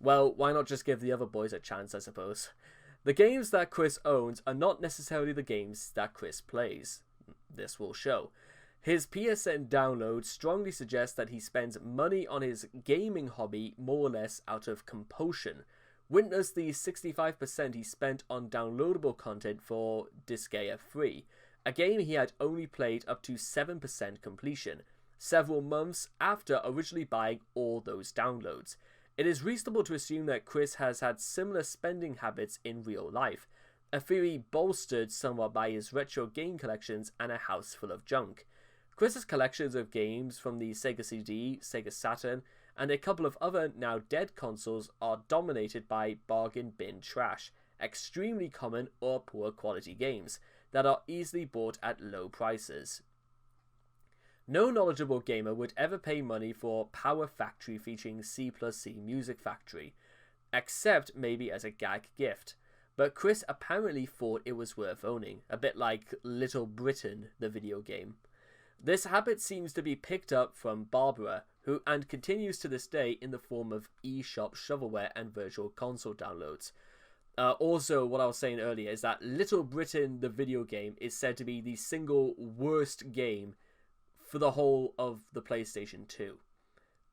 Well, why not just give the other boys a chance, I suppose? The games that Chris owns are not necessarily the games that Chris plays. This will show. His PSN downloads strongly suggest that he spends money on his gaming hobby more or less out of compulsion. Witness the 65% he spent on downloadable content for Disgaea 3, a game he had only played up to 7% completion, several months after originally buying all those downloads. It is reasonable to assume that Chris has had similar spending habits in real life, a theory bolstered somewhat by his retro game collections and a house full of junk. Chris's collections of games from the Sega CD, Sega Saturn, and a couple of other now dead consoles are dominated by bargain bin trash, extremely common or poor quality games that are easily bought at low prices. No knowledgeable gamer would ever pay money for Power Factory featuring C+C Music Factory, except maybe as a gag gift. But Chris apparently thought it was worth owning, a bit like Little Britain, the video game. This habit seems to be picked up from Barbara, who and continues to this day in the form of eShop shovelware and virtual console downloads. Also, what I was saying earlier is that Little Britain, the video game, is said to be the single worst game for the whole of the PlayStation 2.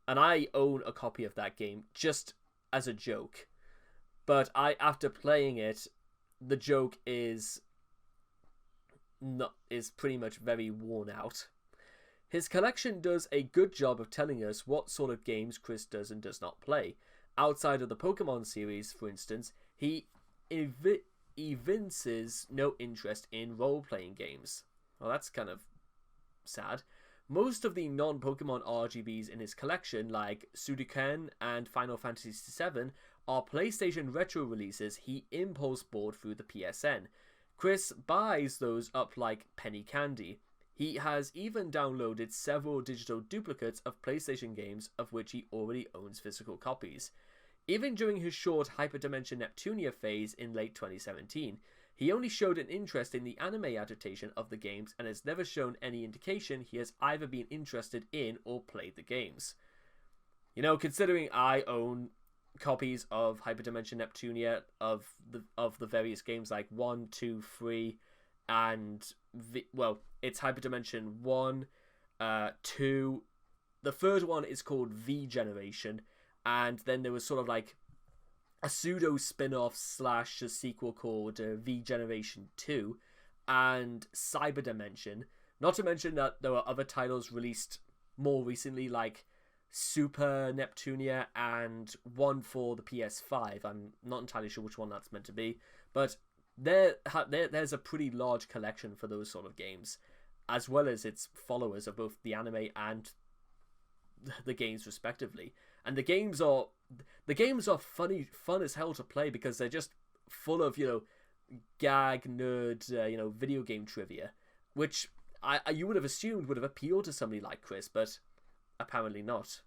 And I own a copy of that game just as a joke. But after playing it, the joke is pretty much very worn out. His collection does a good job of telling us what sort of games Chris does and does not play. Outside of the Pokemon series, for instance, he evinces no interest in role-playing games. Well, that's kind of sad. Most of the non-Pokemon RGBs in his collection, like Sudoku and Final Fantasy VII, are PlayStation Retro releases he impulse bought through the PSN. Chris buys those up like penny candy. He has even downloaded several digital duplicates of PlayStation games of which he already owns physical copies. Even during his short Hyperdimension Neptunia phase in late 2017, he only showed an interest in the anime adaptation of the games and has never shown any indication he has either been interested in or played the games. You know, considering I own copies of Hyperdimension Neptunia of the various games like 1, 2, 3, and it's Hyperdimension 1, 2. The third one is called V Generation, and then there was sort of like a pseudo spin-off / a sequel called V Generation 2 and Cyber Dimension. Not to mention that there are other titles released more recently like Super Neptunia and one for the PS5. I'm not entirely sure which one that's meant to be, but there's a pretty large collection for those sort of games, as well as its followers of both the anime and the games respectively. And the games are fun as hell to play because they're just full of, gag nerd, video game trivia, which you would have assumed would have appealed to somebody like Chris, but apparently not.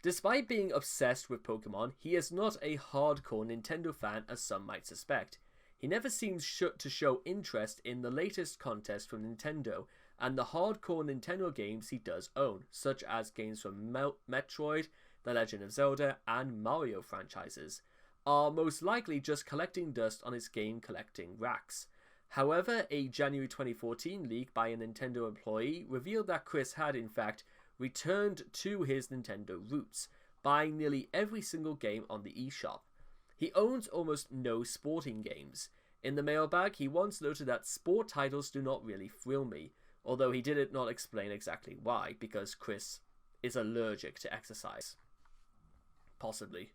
Despite being obsessed with Pokemon, he is not a hardcore Nintendo fan as some might suspect. He never seems to show interest in the latest contest from Nintendo and the hardcore Nintendo games he does own, such as games from Metroid, The Legend of Zelda, and Mario franchises, are most likely just collecting dust on his game collecting racks. However, a January 2014 leak by a Nintendo employee revealed that Chris had, in fact, returned to his Nintendo roots, buying nearly every single game on the eShop. He owns almost no sporting games. In the mailbag, he once noted that sport titles do not really thrill me, although he did not explain exactly why, because Chris is allergic to exercise. Possibly.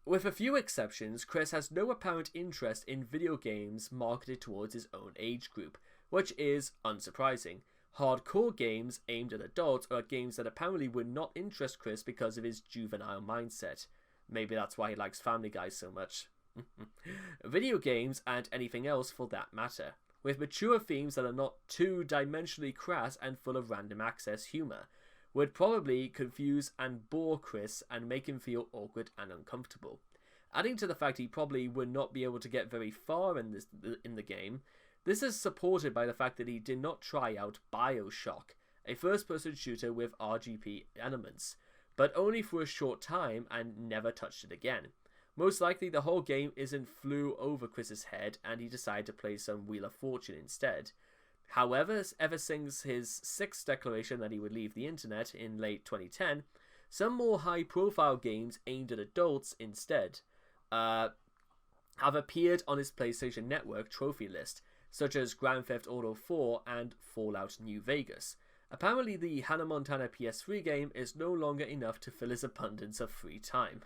With a few exceptions, Chris has no apparent interest in video games marketed towards his own age group, which is unsurprising. Hardcore games aimed at adults are games that apparently would not interest Chris because of his juvenile mindset. Maybe that's why he likes Family Guy so much. Video games, and anything else for that matter, with mature themes that are not too dimensionally crass and full of random access humor, would probably confuse and bore Chris and make him feel awkward and uncomfortable. Adding to the fact he probably would not be able to get very far in the game, this is supported by the fact that he did not try out BioShock, a first-person shooter with RGB elements, but only for a short time and never touched it again. Most likely the whole game flew over Chris's head and he decided to play some Wheel of Fortune instead. However, ever since his sixth declaration that he would leave the internet in late 2010, some more high-profile games aimed at adults instead have appeared on his PlayStation Network trophy list, such as Grand Theft Auto 4 and Fallout New Vegas. Apparently, the Hannah Montana PS3 game is no longer enough to fill his abundance of free time,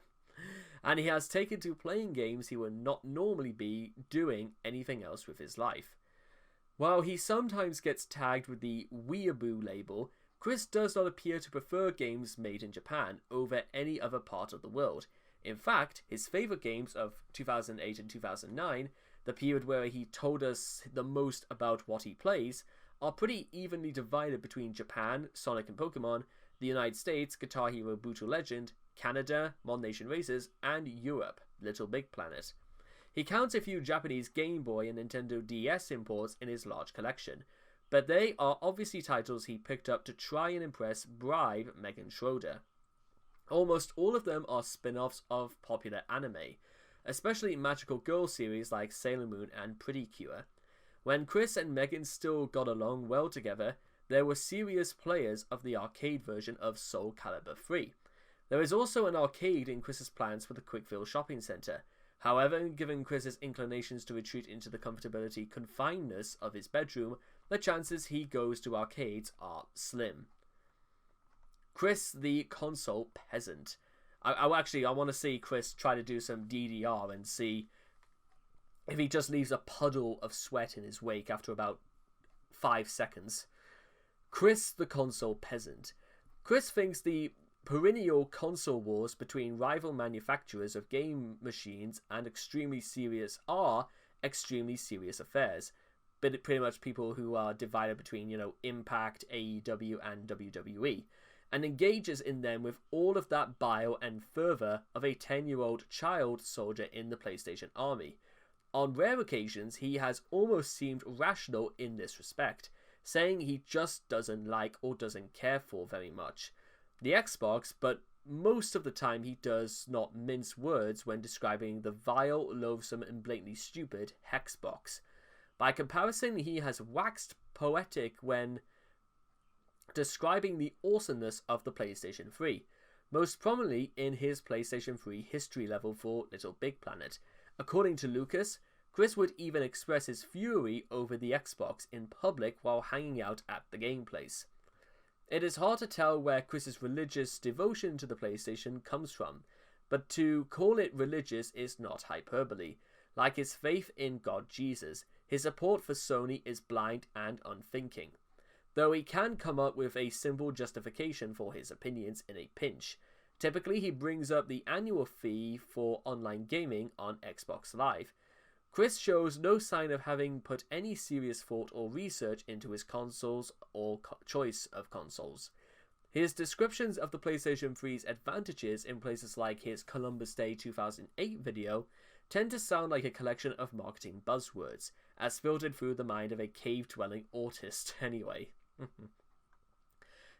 and he has taken to playing games he would not normally be doing anything else with his life. While he sometimes gets tagged with the Weeaboo label, Chris does not appear to prefer games made in Japan over any other part of the world. In fact, his favourite games of 2008 and 2009, the period where he told us the most about what he plays, are pretty evenly divided between Japan, Sonic and Pokemon, the United States, Guitar Hero Brutal Legend, Canada, Mod Nation Races, and Europe, Little Big Planet. He counts a few Japanese Game Boy and Nintendo DS imports in his large collection, but they are obviously titles he picked up to try and impress Bribe Megan Schroeder. Almost all of them are spin-offs of popular anime, especially magical girl series like Sailor Moon and Pretty Cure. When Chris and Megan still got along well together, there were serious players of the arcade version of Soul Calibur 3. There is also an arcade in Chris's plans for the Quickville shopping centre. However, given Chris's inclinations to retreat into the comfortability confinedness of his bedroom, the chances he goes to arcades are slim. Chris the console peasant. I want to see Chris try to do some DDR and see if he just leaves a puddle of sweat in his wake after about 5 seconds. Chris the console peasant. Chris thinks the perennial console wars between rival manufacturers of game machines and extremely serious affairs. But pretty much people who are divided between, Impact, AEW, and WWE, and engages in them with all of that bile and fervor of a 10-year-old child soldier in the PlayStation army. On rare occasions, he has almost seemed rational in this respect, saying he just doesn't like or doesn't care for very much the Xbox, but most of the time he does not mince words when describing the vile, loathsome, and blatantly stupid Hexbox. By comparison, he has waxed poetic when describing the awesomeness of the PlayStation 3, most prominently in his PlayStation 3 history level for Little Big Planet. According to Lucas, Chris would even express his fury over the Xbox in public while hanging out at the game place. It is hard to tell where Chris's religious devotion to the PlayStation comes from, but to call it religious is not hyperbole. Like his faith in God Jesus, his support for Sony is blind and unthinking, though he can come up with a simple justification for his opinions in a pinch. Typically, he brings up the annual fee for online gaming on Xbox Live. Chris shows no sign of having put any serious thought or research into his consoles or choice of consoles. His descriptions of the PlayStation 3's advantages in places like his Columbus Day 2008 video tend to sound like a collection of marketing buzzwords, as filtered through the mind of a cave-dwelling autist anyway.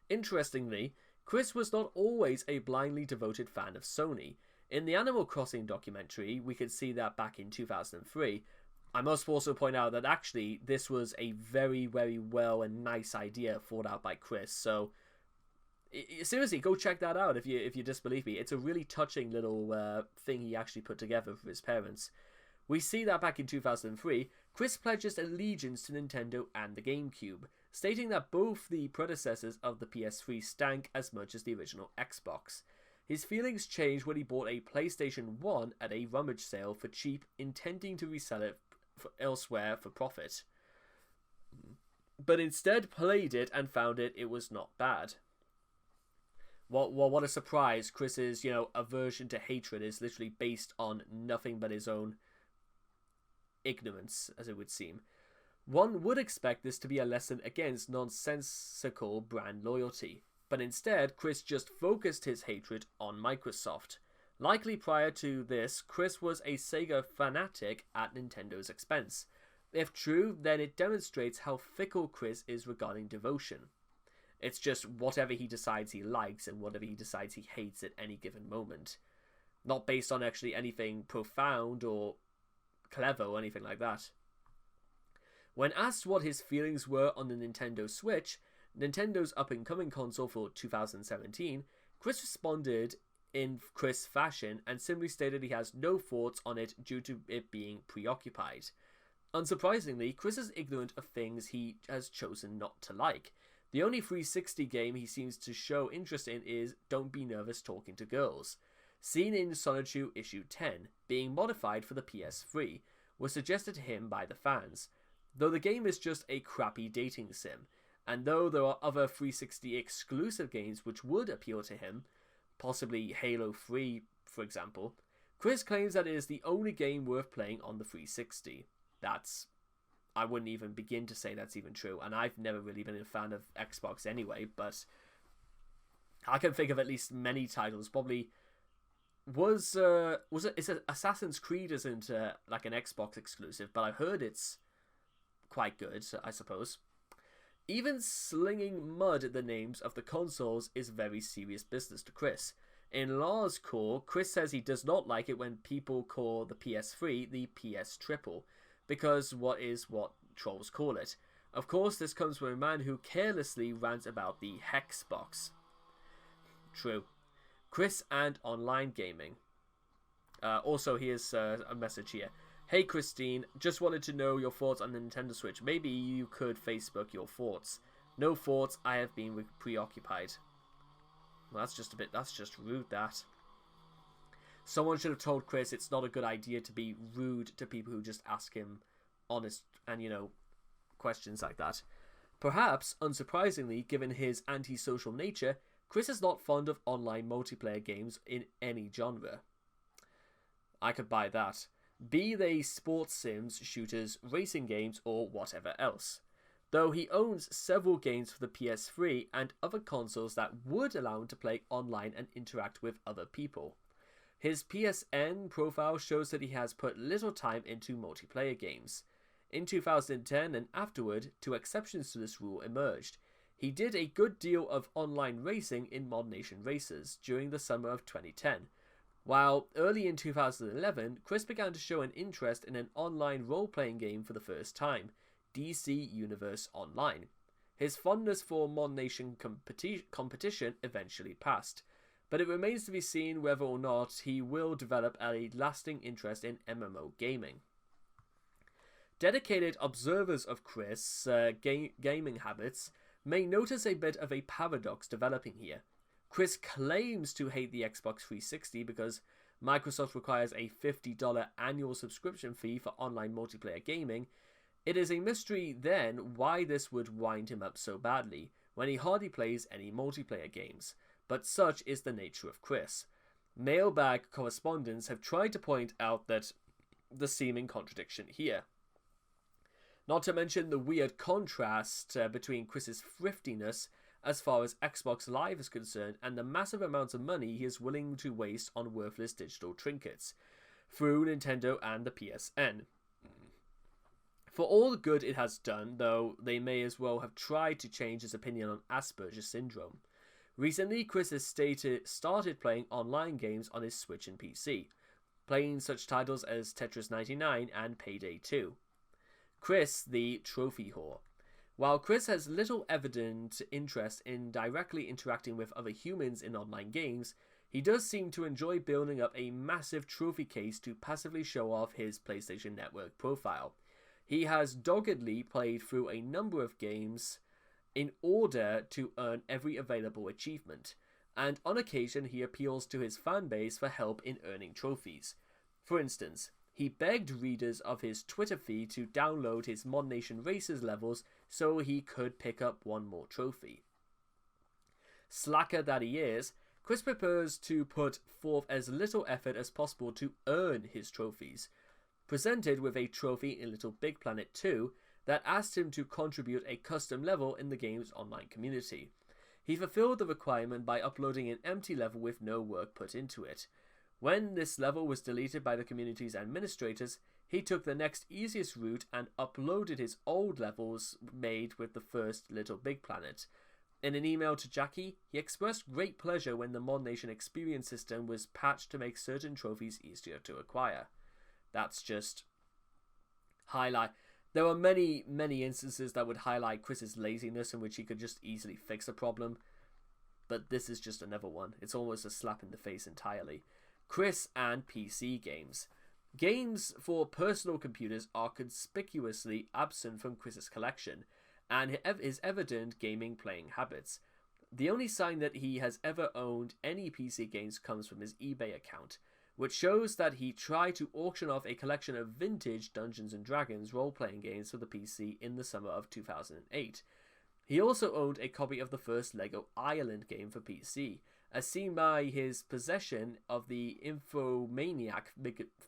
Interestingly, Chris was not always a blindly devoted fan of Sony. In the Animal Crossing documentary, we could see that back in 2003. I must also point out that actually this was a very, very well and nice idea thought out by Chris, so seriously, go check that out if you disbelieve me. It's a really touching little thing he actually put together for his parents. We see that back in 2003, Chris pledges allegiance to Nintendo and the GameCube, stating that both the predecessors of the PS3 stank as much as the original Xbox. His feelings changed when he bought a PlayStation 1 at a rummage sale for cheap, intending to resell it elsewhere for profit, but instead played it and found it was not bad. What a surprise. Chris's, aversion to hatred is literally based on nothing but his own ignorance, as it would seem. One would expect this to be a lesson against nonsensical brand loyalty, but instead, Chris just focused his hatred on Microsoft. Likely prior to this, Chris was a Sega fanatic at Nintendo's expense. If true, then it demonstrates how fickle Chris is regarding devotion. It's just whatever he decides he likes and whatever he decides he hates at any given moment. Not based on actually anything profound or clever or anything like that. When asked what his feelings were on the Nintendo Switch, Nintendo's up-and-coming console for 2017, Chris responded in Chris fashion and simply stated he has no thoughts on it due to it being preoccupied. Unsurprisingly, Chris is ignorant of things he has chosen not to like. The only 360 game he seems to show interest in is Don't Be Nervous Talking to Girls. Seen in Sonichu Issue 10, being modified for the PS3, was suggested to him by the fans. Though the game is just a crappy dating sim, and though there are other 360 exclusive games which would appeal to him, possibly Halo 3 for example, Chris claims that it is the only game worth playing on the 360. I wouldn't even begin to say that's even true, and I've never really been a fan of Xbox anyway, but I can think of at least many titles. Probably is it Assassin's Creed isn't like an Xbox exclusive, but I heard it's quite good, I suppose. Even slinging mud at the names of the consoles is very serious business to Chris. In Lars Core, Chris says he does not like it when people call the PS3 the PS Triple, because what trolls call it. Of course, this comes from a man who carelessly rants about the Hexbox. True. Chris and online gaming. Also, here's a message here. Hey Christine, just wanted to know your thoughts on the Nintendo Switch. Maybe you could Facebook your thoughts. No thoughts, I have been preoccupied. Well, that's just rude, that. Someone should have told Chris it's not a good idea to be rude to people who just ask him honest and, questions like that. Perhaps, unsurprisingly, given his antisocial nature, Chris is not fond of online multiplayer games in any genre. I could buy that. Be they sports sims, shooters, racing games, or whatever else. Though he owns several games for the PS3 and other consoles that would allow him to play online and interact with other people. His PSN profile shows that he has put little time into multiplayer games. In 2010 and afterward, two exceptions to this rule emerged. He did a good deal of online racing in Mod Nation Racers during the summer of 2010. While early in 2011, Chris began to show an interest in an online role-playing game for the first time, DC Universe Online. His fondness for Mod Nation competition eventually passed, but it remains to be seen whether or not he will develop a lasting interest in MMO gaming. Dedicated observers of Chris' gaming habits may notice a bit of a paradox developing here. Chris claims to hate the Xbox 360 because Microsoft requires a $50 annual subscription fee for online multiplayer gaming. It is a mystery then why this would wind him up so badly, when he hardly plays any multiplayer games. But such is the nature of Chris. Mailbag correspondents have tried to point out that the seeming contradiction here. Not to mention the weird contrast between Chris's thriftiness as far as Xbox Live is concerned and the massive amounts of money he is willing to waste on worthless digital trinkets through Nintendo and the PSN. For all the good it has done, though, they may as well have tried to change his opinion on Asperger's syndrome. Recently, Chris has started playing online games on his Switch and PC, playing such titles as Tetris 99 and Payday 2. Chris, the trophy whore. While Chris has little evident interest in directly interacting with other humans in online games, he does seem to enjoy building up a massive trophy case to passively show off his PlayStation Network profile. He has doggedly played through a number of games in order to earn every available achievement, and on occasion he appeals to his fanbase for help in earning trophies. For instance, he begged readers of his Twitter feed to download his Mod Nation Racers levels so he could pick up one more trophy. Slacker that he is, Chris prefers to put forth as little effort as possible to earn his trophies. Presented with a trophy in Little Big Planet 2 that asked him to contribute a custom level in the game's online community. He fulfilled the requirement by uploading an empty level with no work put into it. When this level was deleted by the community's administrators, he took the next easiest route and uploaded his old levels made with the first Little Big Planet. In an email to Jackie, he expressed great pleasure when the Mod Nation Experience system was patched to make certain trophies easier to acquire. That's just highlight. There are many instances that would highlight Chris's laziness in which he could just easily fix a problem, but this is just another one. It's almost a slap in the face entirely. Chris and PC games. Games for personal computers are conspicuously absent from Chris's collection, and his evident gaming playing habits. The only sign that he has ever owned any PC games comes from his eBay account, which shows that he tried to auction off a collection of vintage Dungeons & Dragons role-playing games for the PC in the summer of 2008. He also owned a copy of the first LEGO Ireland game for PC, as seen by his possession of the Infomaniac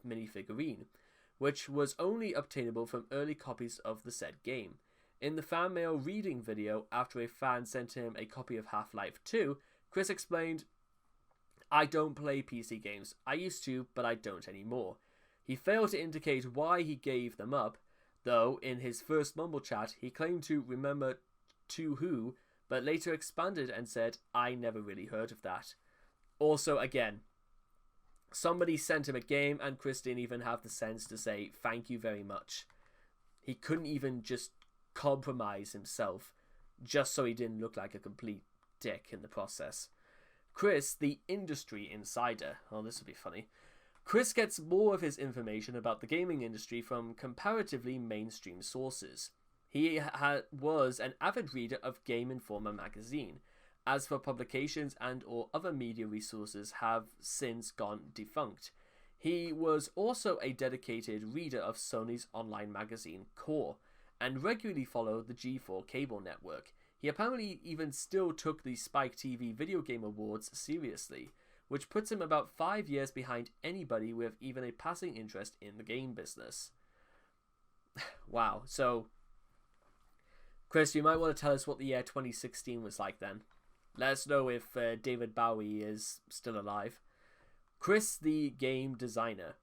minifigurine, which was only obtainable from early copies of the said game. In the fan mail reading video, after a fan sent him a copy of Half-Life 2, Chris explained, "I don't play PC games. I used to, but I don't anymore." He failed to indicate why he gave them up, though in his first Mumble chat he claimed to remember To Who, but later expanded and said, "I never really heard of that." Also, again, somebody sent him a game and Chris didn't even have the sense to say thank you very much. He couldn't even just compromise himself just so he didn't look like a complete dick in the process. Chris, the industry insider. Oh, this would be funny. Chris gets more of his information about the gaming industry from comparatively mainstream sources. He was an avid reader of Game Informer magazine, as for publications and or other media resources have since gone defunct. He was also a dedicated reader of Sony's online magazine Core, and regularly followed the G4 cable network. He apparently even still took the Spike TV Video Game Awards seriously, which puts him about 5 years behind anybody with even a passing interest in the game business. Wow, so Chris, you might want to tell us what the year 2016 was like then. Let us know if David Bowie is still alive. Chris, the game designer.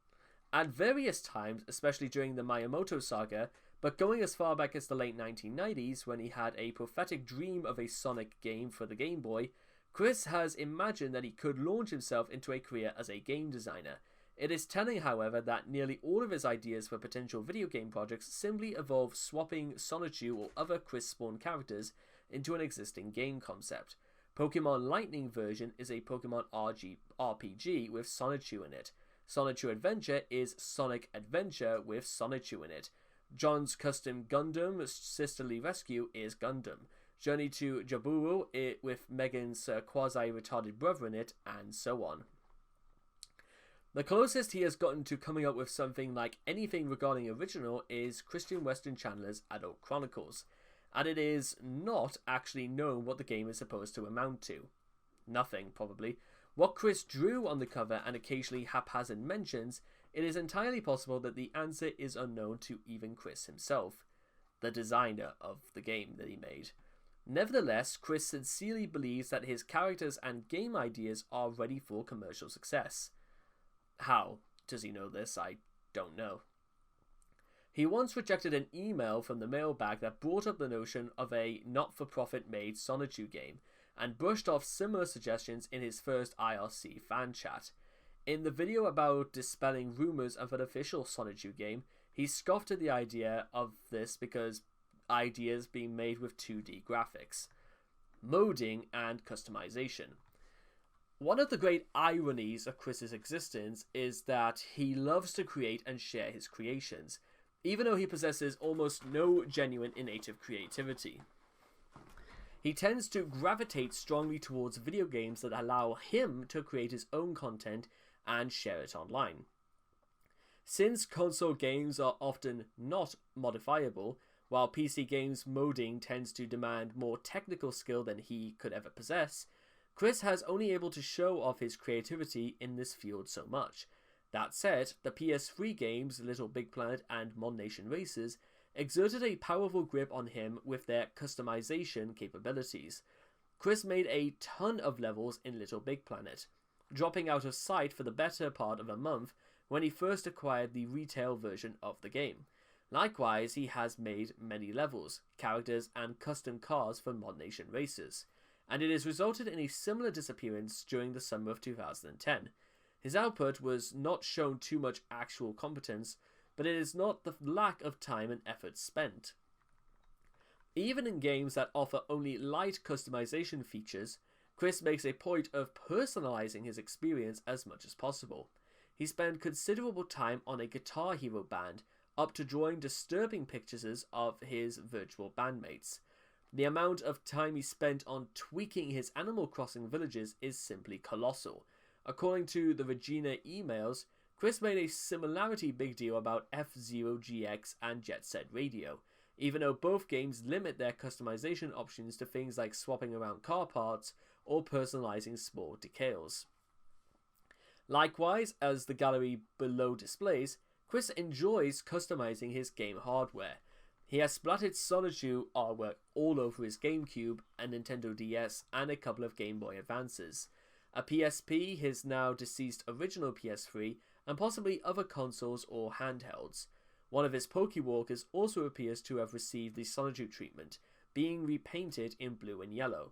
At various times, especially during the Miyamoto saga, but going as far back as the late 1990s when he had a prophetic dream of a Sonic game for the Game Boy, Chris has imagined that he could launch himself into a career as a game designer. It is telling, however, that nearly all of his ideas for potential video game projects simply involve swapping Sonichu or other Chris-spawned characters into an existing game concept. Pokemon Lightning version is a Pokemon RPG with Sonichu in it. Sonichu Adventure is Sonic Adventure with Sonichu in it. John's custom Gundam Sisterly Rescue is Gundam. Journey to Jaburo with Megan's quasi-retarded brother in it, and so on. The closest he has gotten to coming up with something like anything regarding original is Christian Weston Chandler's Adult Chronicles, and it is not actually known what the game is supposed to amount to. Nothing, probably. What Chris drew on the cover and occasionally haphazard mentions, it is entirely possible that the answer is unknown to even Chris himself, the designer of the game that he made. Nevertheless, Chris sincerely believes that his characters and game ideas are ready for commercial success. How does he know this? I don't know. He once rejected an email from the mailbag that brought up the notion of a not-for-profit made Sonichu game, and brushed off similar suggestions in his first IRC fan chat. In the video about dispelling rumors of an official Sonichu game, he scoffed at the idea of this because ideas being made with 2D graphics, moding, and customization. One of the great ironies of Chris's existence is that he loves to create and share his creations, even though he possesses almost no genuine innate creativity. He tends to gravitate strongly towards video games that allow him to create his own content and share it online. Since console games are often not modifiable, while PC games modding tends to demand more technical skill than he could ever possess, Chris has only able to show off his creativity in this field so much. That said, the PS3 games Little Big Planet and Mod Nation Racers exerted a powerful grip on him with their customization capabilities. Chris made a ton of levels in Little Big Planet, dropping out of sight for the better part of a month when he first acquired the retail version of the game. Likewise, he has made many levels, characters, and custom cars for Mod Nation Racers. and it has resulted in a similar disappearance during the summer of 2010. His output was not shown too much actual competence, but it is not the lack of time and effort spent. Even in games that offer only light customization features, Chris makes a point of personalizing his experience as much as possible. He spent considerable time on a Guitar Hero band, up to drawing disturbing pictures of his virtual bandmates. The amount of time he spent on tweaking his Animal Crossing villages is simply colossal. According to the Regina emails, Chris made a similarity big deal about F-Zero GX and Jet Set Radio, even though both games limit their customization options to things like swapping around car parts or personalizing small decals. Likewise, as the gallery below displays, Chris enjoys customizing his game hardware. He has splattered Sonichu artwork all over his GameCube, a Nintendo DS, and a couple of Game Boy Advances, a PSP, his now deceased original PS3, and possibly other consoles or handhelds. One of his Pokewalkers also appears to have received the Sonichu treatment, being repainted in blue and yellow.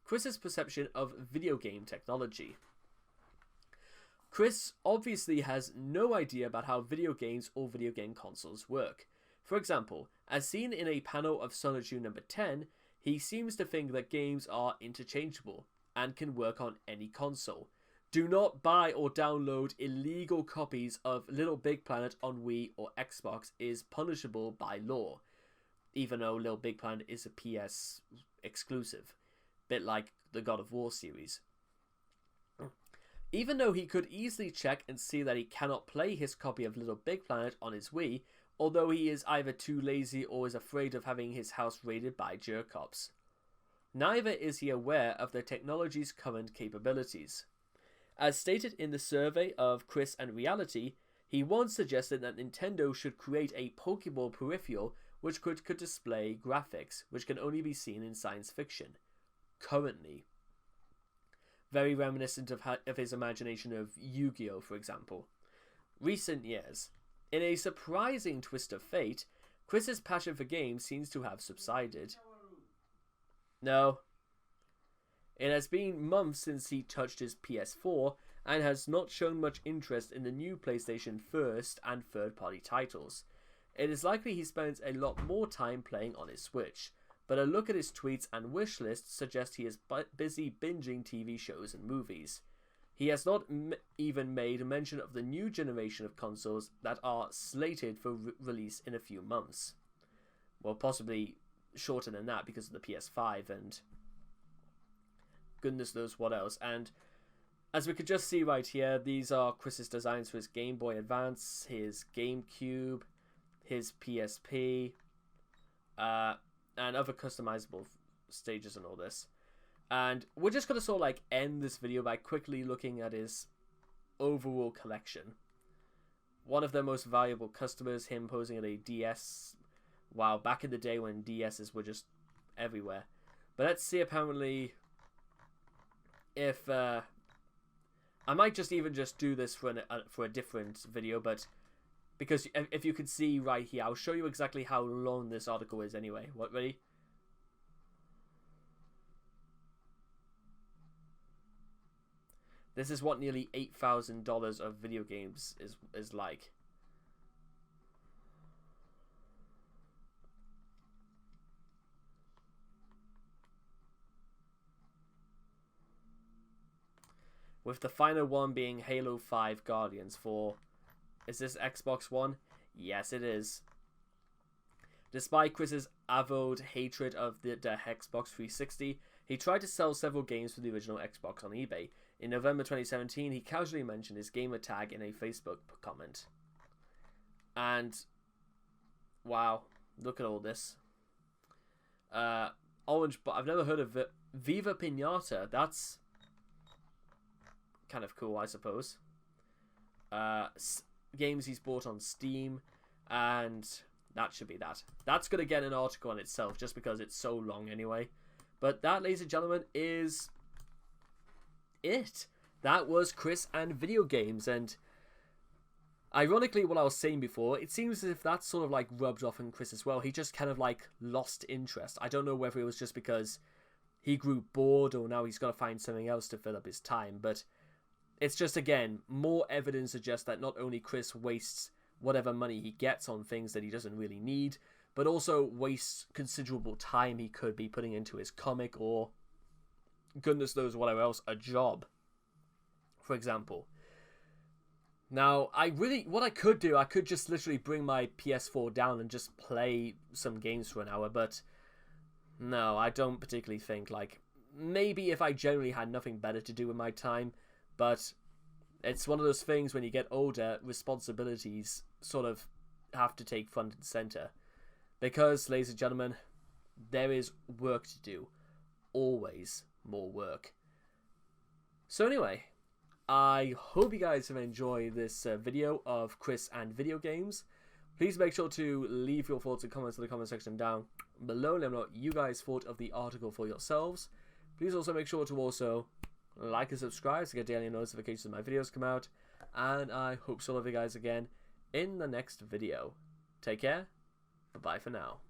Chris's perception of video game technology. Chris obviously has no idea about how video games or video game consoles work. For example, as seen in a panel of Sonichu number 10, he seems to think that games are interchangeable and can work on any console. Do not buy or download illegal copies of Little Big Planet on Wii or Xbox is punishable by law, even though Little Big Planet is a PS exclusive, bit like the God of War series. Even though he could easily check and see that he cannot play his copy of Little Big Planet on his Wii, although he is either too lazy or is afraid of having his house raided by jerk-cops. Neither is he aware of the technology's current capabilities. As stated in the survey of Chris and Reality, he once suggested that Nintendo should create a Pokeball peripheral which could display graphics, which can only be seen in science fiction. Currently. Very reminiscent of his imagination of Yu-Gi-Oh, for example. Recent years. In a surprising twist of fate, Chris's passion for games seems to have subsided. No. It has been months since he touched his PS4 and has not shown much interest in the new PlayStation first and third-party titles. It is likely he spends a lot more time playing on his Switch, but a look at his tweets and wish list suggests he is busy binging TV shows and movies. He has not even made mention of the new generation of consoles that are slated for release in a few months. Well, possibly shorter than that because of the PS5 and goodness knows what else. And as we could just see right here, these are Chris's designs for his Game Boy Advance, his GameCube, his PSP, and other customizable stages and all this. And we're just going to sort of like end this video by quickly looking at his overall collection. One of their most valuable customers, him posing at a DS, wow, back in the day when DSs were just everywhere. But let's see apparently if, I might just even just do this for a different video, but because if you could see right here, I'll show you exactly how long this article is anyway. What, ready? This is what nearly $8,000 of video games is like. With the final one being Halo 5 Guardians for... Is this Xbox One? Yes, it is. Despite Chris's avowed hatred of the Xbox 360, he tried to sell several games for the original Xbox on eBay. In November 2017, he casually mentioned his gamer tag in a Facebook comment. And, wow, look at all this. Orange, but I've never heard of it. Viva Pinata, that's kind of cool, I suppose. Games he's bought on Steam, and that should be that. That's going to get an article on itself, just because it's so long anyway. But that, ladies and gentlemen, is it. That was Chris and video games, and ironically, what I was saying before, it seems as if that sort of like rubbed off on Chris as well. He just kind of like lost interest. I don't know whether it was just because he grew bored or now he's got to find something else to fill up his time. But it's just, again, more evidence suggests that not only Chris wastes whatever money he gets on things that he doesn't really need, but also wastes considerable time he could be putting into his comic or, goodness knows whatever else, a job, for example. Now, what I could do, I could just literally bring my PS4 down and just play some games for an hour, but no, I don't particularly think, like, maybe if I generally had nothing better to do with my time, but it's one of those things when you get older, responsibilities sort of have to take front and center. Because, ladies and gentlemen, there is work to do. Always more work. So anyway, I hope you guys have enjoyed this video of Chris and video games. Please make sure to leave your thoughts and comments in the comment section down below. Let me know what you guys thought of the article for yourselves. Please also make sure to also like and subscribe to get daily notifications when my videos come out. And I hope to see all of you guys again in the next video. Take care. Bye for now.